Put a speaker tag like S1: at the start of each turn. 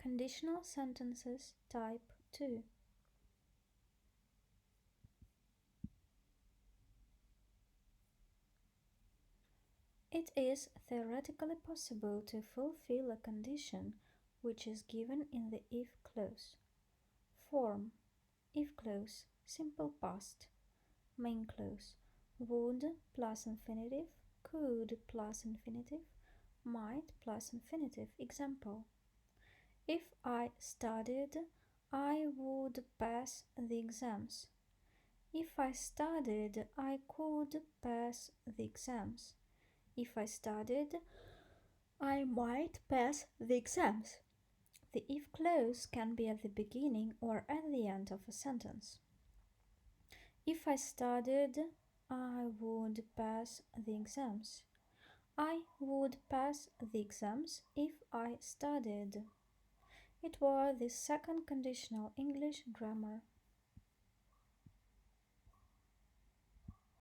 S1: Conditional sentences type 2. It is theoretically possible to fulfill a condition which is given in the if clause. Form: if clause, simple past. Main clause: would plus infinitive, could plus infinitive, might plus infinitive. Example: if I studied, I would pass the exams. If I studied, I could pass the exams. If I studied, I might pass the exams. The if clause can be at the beginning or at the end of a sentence. If I studied, I would pass the exams. I would pass the exams if I studied. It was the second conditional English grammar